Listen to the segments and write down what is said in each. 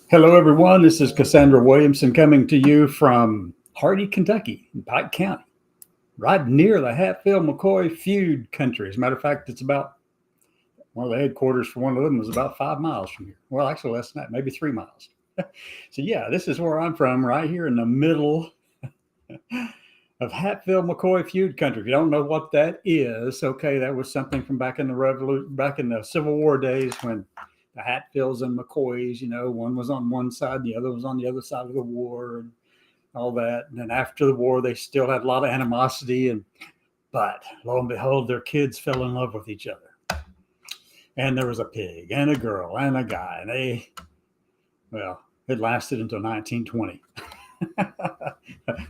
Hello, everyone. This is Cassandra Williamson coming to you from Hardy, Kentucky, in Pike County, right near the Hatfield-McCoy feud country. As a matter of fact, it's about one of the headquarters for one of them is about 5 miles from here. Well, actually, less than that, maybe 3 miles. So, yeah, this is where I'm from, right here in the middle of Hatfield-McCoy feud country. If you don't know what that is, okay, that was something from back in the Civil War days when the Hatfields and McCoys, one was on one side, the other was on the other side of the war and all that. And then after the war, they still had a lot of animosity. But lo and behold, their kids fell in love with each other. And there was a pig and a girl and a guy. And it lasted until 1920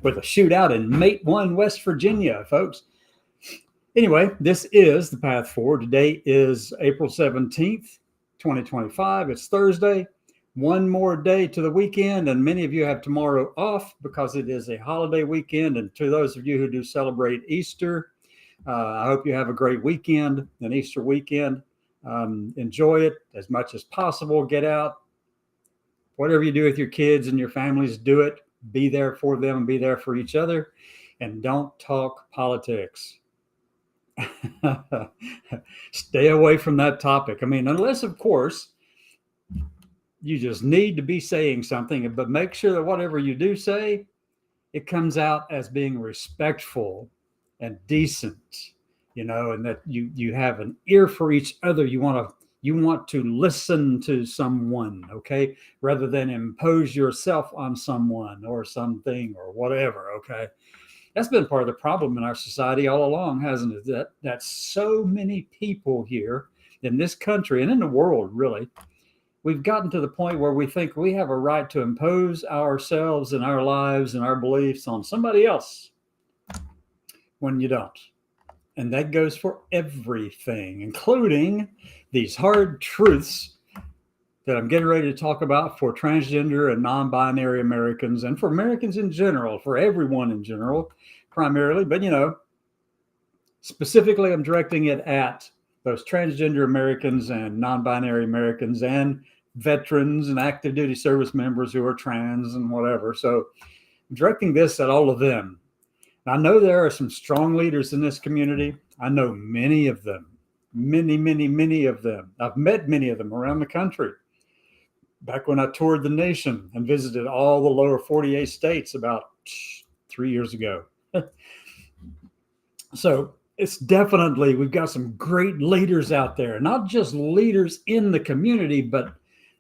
with a shootout in Mate One, West Virginia, folks. Anyway, this is The Path Forward. Today is April 17th. 2025. It's Thursday. One more day to the weekend, and many of you have tomorrow off because it is a holiday weekend. And to those of you who do celebrate Easter, I hope you have a great weekend, an Easter weekend. Enjoy it as much as possible. Get out. Whatever you do with your kids and your families, do it. Be there for them and be there for each other. And don't talk politics. Stay away from that topic. I mean, unless, of course, you just need to be saying something, but make sure that whatever you do say, it comes out as being respectful and decent, and that you have an ear for each other. You want to listen to someone, okay, rather than impose yourself on someone or something or whatever, okay. That's been part of the problem in our society all along, hasn't it? That so many people here in this country and in the world, really, we've gotten to the point where we think we have a right to impose ourselves and our lives and our beliefs on somebody else when you don't. And that goes for everything, including these hard truths that I'm getting ready to talk about for transgender and non-binary Americans and for Americans in general, for everyone in general, primarily. But, specifically, I'm directing it at those transgender Americans and non-binary Americans and veterans and active duty service members who are trans and whatever. So I'm directing this at all of them. I know there are some strong leaders in this community. I know many of them, many of them. I've met many of them around the country. Back when I toured the nation and visited all the lower 48 states about 3 years ago. So it's definitely, we've got some great leaders out there, not just leaders in the community, but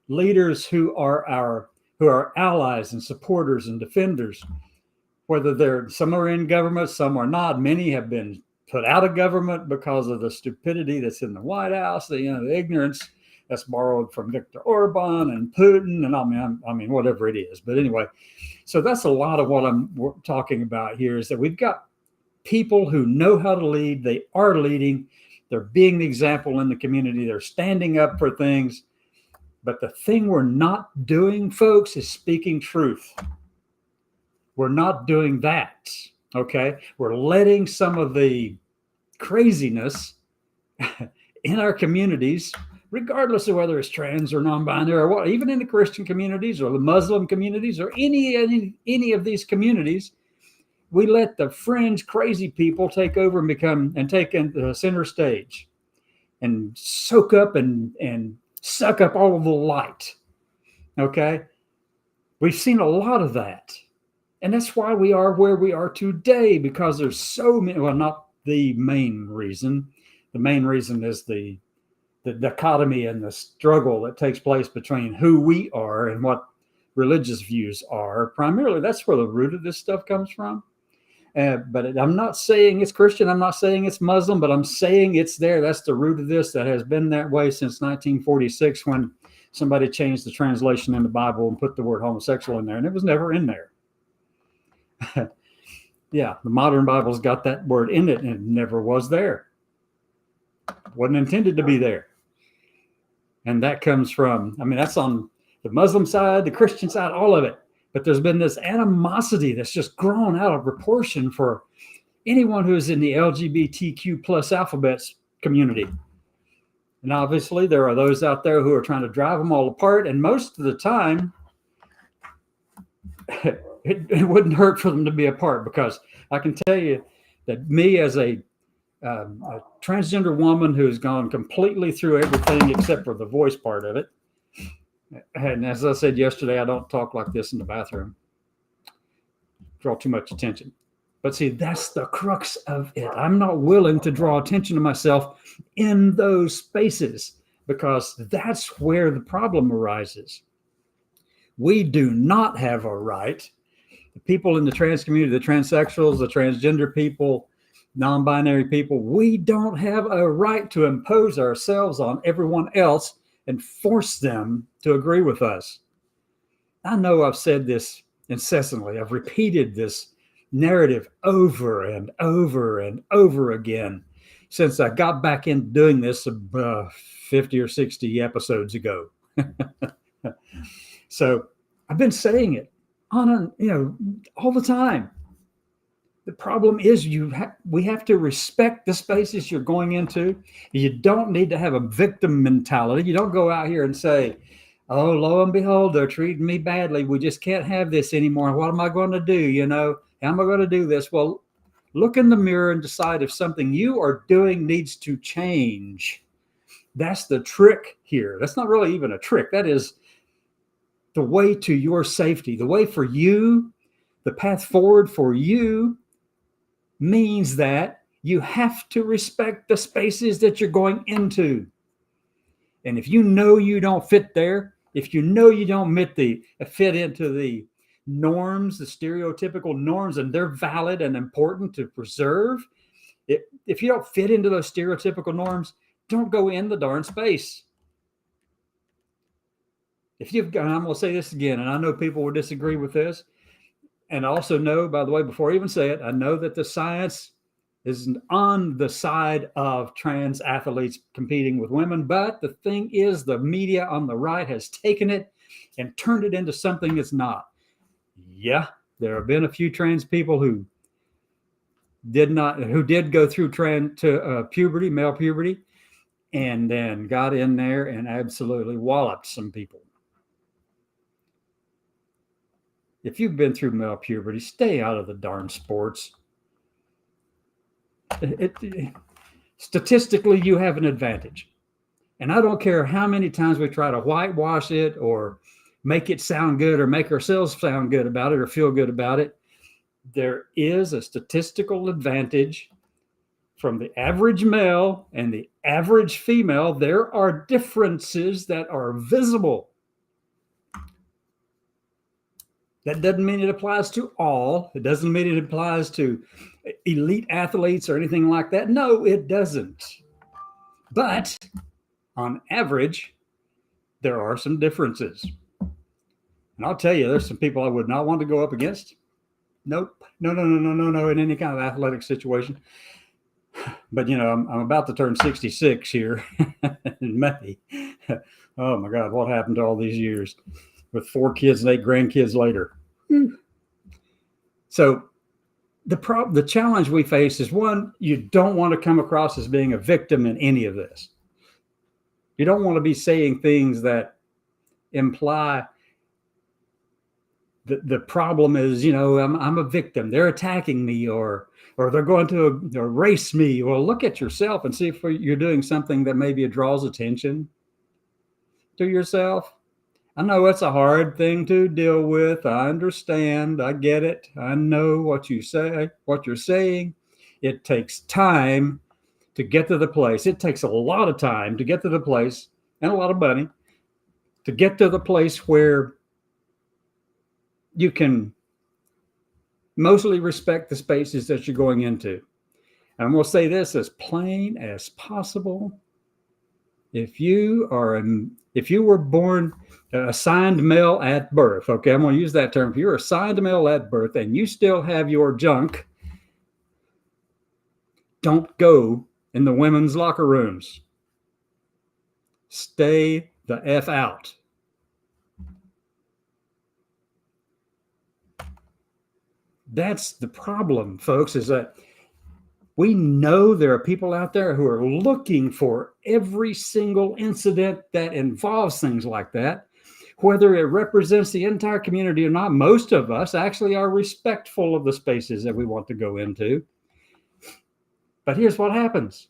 leaders who are our allies and supporters and defenders, whether some are in government, some are not. Many have been put out of government because of the stupidity that's in the White House, the ignorance that's borrowed from Viktor Orban and Putin, and I mean, whatever it is. But anyway, so that's a lot of what I'm talking about here, is that we've got people who know how to lead. They are leading. They're being the example in the community. They're standing up for things. But the thing we're not doing, folks, is speaking truth. We're not doing that, okay? We're letting some of the craziness in our communities, regardless of whether it's trans or non-binary or what, even in the Christian communities or the Muslim communities or any of these communities, we let the fringe crazy people take over and take the center stage and soak up and suck up all of the light. Okay? We've seen a lot of that. And that's why we are where we are today, because there's so many, well, not the main reason. The main reason is the dichotomy and the struggle that takes place between who we are and what religious views are. Primarily, that's where the root of this stuff comes from. But I'm not saying it's Christian. I'm not saying it's Muslim, but I'm saying it's there. That's the root of this that has been that way since 1946, when somebody changed the translation in the Bible and put the word homosexual in there, and it was never in there. Yeah, the modern Bible's got that word in it, and it never was there. Wasn't intended to be there. And that comes from, that's on the Muslim side, the Christian side, all of it. But there's been this animosity that's just grown out of proportion for anyone who is in the LGBTQ plus alphabets community. And obviously, there are those out there who are trying to drive them all apart. And most of the time, it wouldn't hurt for them to be apart, because I can tell you that me, as a transgender woman who has gone completely through everything except for the voice part of it. And as I said yesterday, I don't talk like this in the bathroom, draw too much attention. But see, that's the crux of it. I'm not willing to draw attention to myself in those spaces, because that's where the problem arises. We do not have a right. The people in the trans community, the transsexuals, the transgender people, non-binary people, we don't have a right to impose ourselves on everyone else and force them to agree with us. I know I've said this incessantly. I've repeated this narrative over and over and over again since I got back into doing this 50 or 60 episodes ago. So I've been saying it all the time. The problem is we have to respect the spaces you're going into. You don't need to have a victim mentality. You don't go out here and say, oh, lo and behold, they're treating me badly. We just can't have this anymore. What am I going to do? How am I going to do this? Well, look in the mirror and decide if something you are doing needs to change. That's the trick here. That's not really even a trick. That is the way to your safety. The way for you, the path forward for you, means that you have to respect the spaces that you're going into. And if you know you don't fit there, if you know you don't fit into the norms, the stereotypical norms, and they're valid and important to preserve, if you don't fit into those stereotypical norms, don't go in the darn space. And I'm going to say this again, and I know people will disagree with this. And I also know, by the way, before I even say it, I know that the science is on the side of trans athletes competing with women. But the thing is, the media on the right has taken it and turned it into something it's not. Yeah, there have been a few trans people who did go through puberty, male puberty, and then got in there and absolutely walloped some people. If you've been through male puberty, stay out of the darn sports. Statistically, you have an advantage. And I don't care how many times we try to whitewash it or make it sound good or make ourselves sound good about it or feel good about it. There is a statistical advantage from the average male and the average female. There are differences that are visible. That doesn't mean it applies to all. It doesn't mean it applies to elite athletes or anything like that. No, it doesn't. But on average, there are some differences. And I'll tell you, there's some people I would not want to go up against. Nope. No, in any kind of athletic situation. But, I'm about to turn 66 here in May. Oh, my God, what happened to all these years? With 4 kids and 8 grandkids later. So the challenge we face is, one, you don't want to come across as being a victim in any of this. You don't want to be saying things that imply that the problem is, I'm a victim. They're attacking me, or they're going to erase me. Well, look at yourself and see if you're doing something that maybe draws attention to yourself. I know it's a hard thing to deal with. I understand. I get it. I know what you're saying. It takes time to get to the place. It takes a lot of time to get to the place, and a lot of money to get to the place where you can mostly respect the spaces that you're going into. And I'm going to say this as plain as possible. If you were born assigned male at birth, okay, I'm going to use that term. If you're assigned male at birth and you still have your junk, don't go in the women's locker rooms. Stay the F out. That's the problem, folks, is that We know there are people out there who are looking for every single incident that involves things like that, whether it represents the entire community or not. Most of us actually are respectful of the spaces that we want to go into. But here's what happens.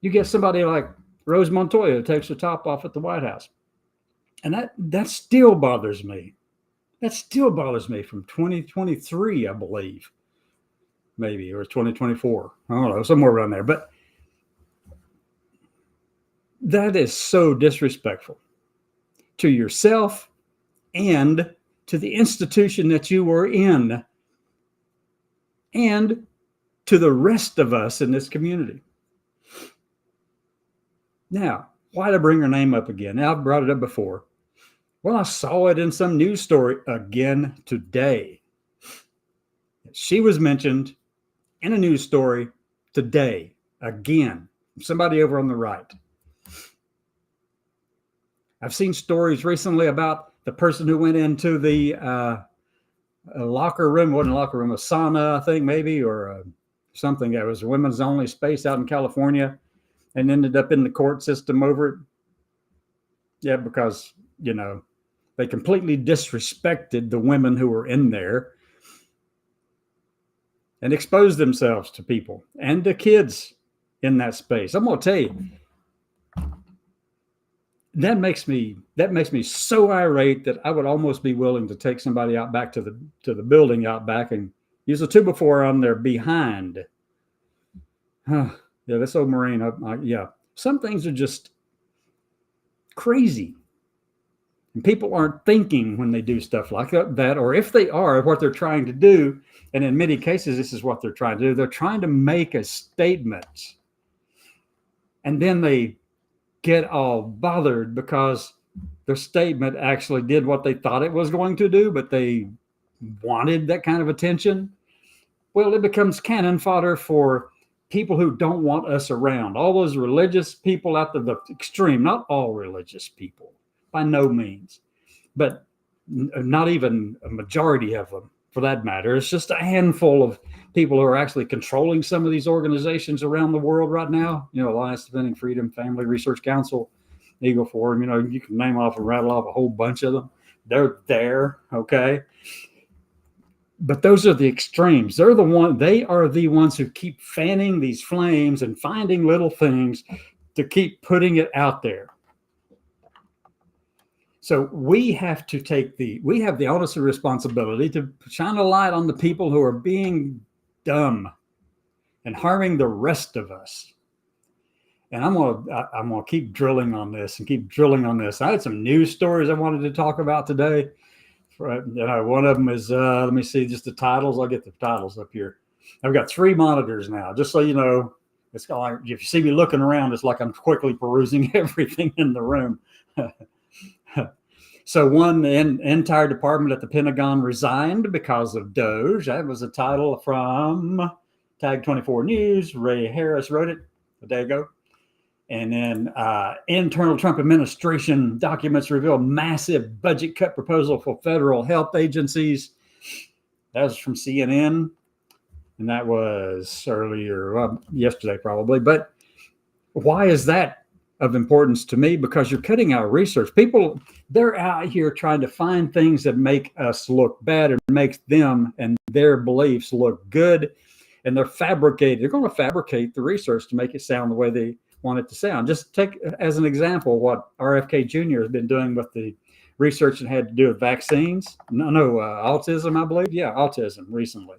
You get somebody like Rose Montoya who takes the top off at the White House. And that still bothers me. That still bothers me from 2023, I believe. Maybe, or 2024. I don't know, somewhere around there. But that is so disrespectful to yourself and to the institution that you were in and to the rest of us in this community. Now, why did I bring her name up again? Now, I've brought it up before. Well, I saw it in some news story again today. She was mentioned in a news story today, again, somebody over on the right. I've seen stories recently about the person who went into the locker room, wasn't a locker room, a sauna, I think maybe, or something that was a women's only space out in California, and ended up in the court system over it. Yeah, because, you know, they completely disrespected the women who were in there and exposed themselves to people and to kids in that space. I'm going to tell you, that makes me so irate that I would almost be willing to take somebody out back to the building out back and use a 2x4 on their behind. Yeah, this old Marine. Yeah, some things are just crazy. And people aren't thinking when they do stuff like that, or if they are, what they're trying to do, and in many cases, this is what they're trying to do. They're trying to make a statement, and then they get all bothered because their statement actually did what they thought it was going to do, but they wanted that kind of attention. Well, it becomes cannon fodder for people who don't want us around. All those religious people out to the extreme, not all religious people, by no means, but not even a majority of them for that matter. It's just a handful of people who are actually controlling some of these organizations around the world right now. You know, Alliance Defending Freedom, Family Research Council, Eagle Forum, you know, you can name off and rattle off a whole bunch of them. They're there, okay? But those are the extremes. They are the ones who keep fanning these flames and finding little things to keep putting it out there. So we have the onus and responsibility to shine a light on the people who are being dumb and harming the rest of us. And I'm gonna keep drilling on this and keep drilling on this. I had some news stories I wanted to talk about today. One of them is, let me see, just the titles. I'll get the titles up here. I've got 3 monitors now, just so you know. It's kind of like, if you see me looking around, it's like I'm quickly perusing everything in the room. So the entire department at the Pentagon resigned because of DOGE. That was a title from Tag 24 News. Ray Harris wrote it a day ago. And then internal Trump administration documents reveal massive budget cut proposal for federal health agencies. That was from CNN. And that was earlier, yesterday probably. But why is that of importance to me? Because you're cutting out research. People, they're out here trying to find things that make us look bad and makes them and their beliefs look good. And they're fabricated. They're going to fabricate the research to make it sound the way they want it to sound. Just take as an example what RFK Jr. has been doing with the research that had to do with vaccines. Autism, I believe. Yeah, autism recently.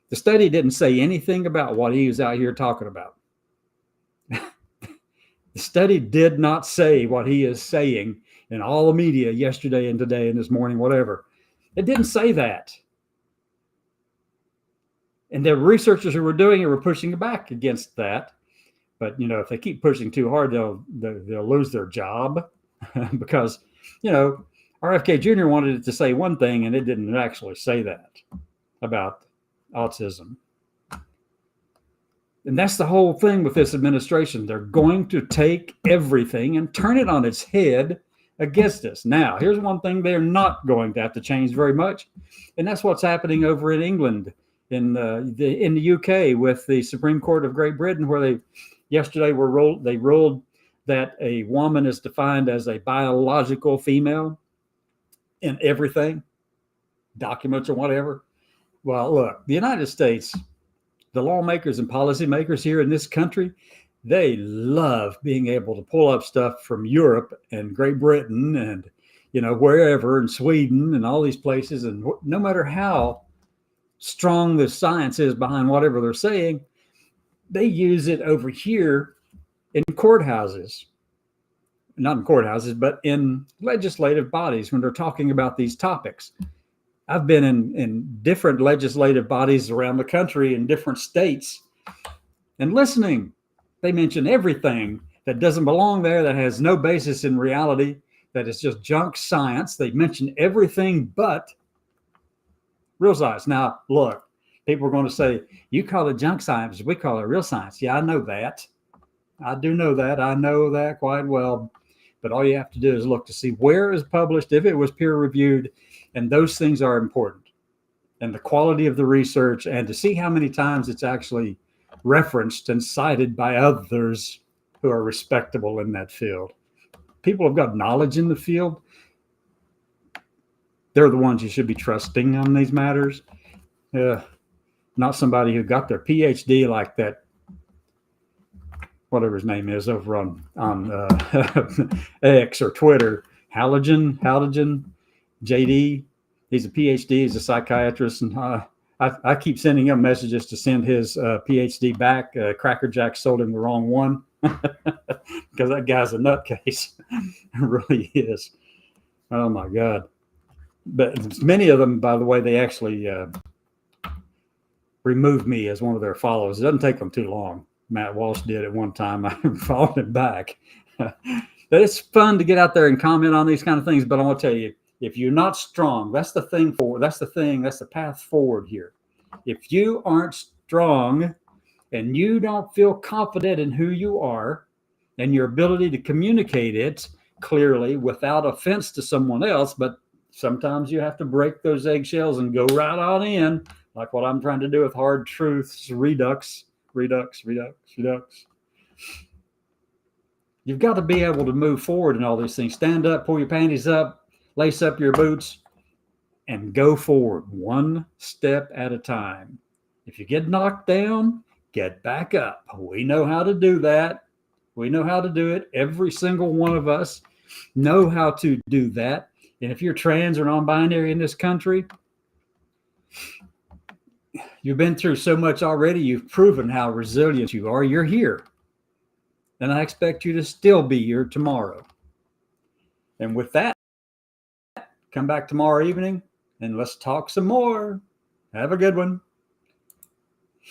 The study didn't say anything about what he was out here talking about. The study did not say what he is saying in all the media yesterday and today and this morning, whatever. It didn't say that. And the researchers who were doing it were pushing back against that. But, you know, if they keep pushing too hard, they'll lose their job because, you know, RFK Jr. wanted it to say one thing and it didn't actually say that about autism. And that's the whole thing with this administration. They're going to take everything and turn it on its head against us. Now, here's one thing they're not going to have to change very much, and that's what's happening over in England in the UK with the Supreme Court of Great Britain, where they ruled that a woman is defined as a biological female in everything, documents or whatever. Well, look, the United States, the lawmakers and policymakers here in this country, they love being able to pull up stuff from Europe and Great Britain and, wherever, and Sweden and all these places. And no matter how strong the science is behind whatever they're saying, they use it over here in courthouses. Not in courthouses, but in legislative bodies when they're talking about these topics. I've been in different legislative bodies around the country in different states, and listening, they mention everything that doesn't belong there, that has no basis in reality, that is just junk science. They mention everything but real science. Now, look, people are going to say, you call it junk science, we call it real science. Yeah, I know that. I do know that. I know that quite well. But all you have to do is look to see where it was published, if it was peer reviewed, and those things are important. And the quality of the research, and to see how many times it's actually referenced and cited by others who are respectable in that field. People have got knowledge in the field. They're the ones you should be trusting on these matters. Not somebody who got their PhD like that, whatever his name is, over on X or Twitter, Halogen, JD. He's a PhD. He's a psychiatrist, and I keep sending him messages to send his PhD back. Cracker Jack sold him the wrong one because that guy's a nutcase. It really is. Oh my God! But many of them, by the way, they actually removed me as one of their followers. It doesn't take them too long. Matt Walsh did at one time. I followed him back. But it's fun to get out there and comment on these kind of things. But I want to tell you, if you're not strong, that's the path forward here. If you aren't strong and you don't feel confident in who you are and your ability to communicate it clearly without offense to someone else, but sometimes you have to break those eggshells and go right on in, like what I'm trying to do with Hard Truths Redux. You've got to be able to move forward in all these things. Stand up, pull your panties up, lace up your boots, and go forward one step at a time. If you get knocked down, get back up. We know how to do that. We know how to do it. Every single one of us know how to do that. And if you're trans or non-binary in this country, you've been through so much already. You've proven how resilient you are. You're here. And I expect you to still be here tomorrow. And with that, come back tomorrow evening and let's talk some more. Have a good one.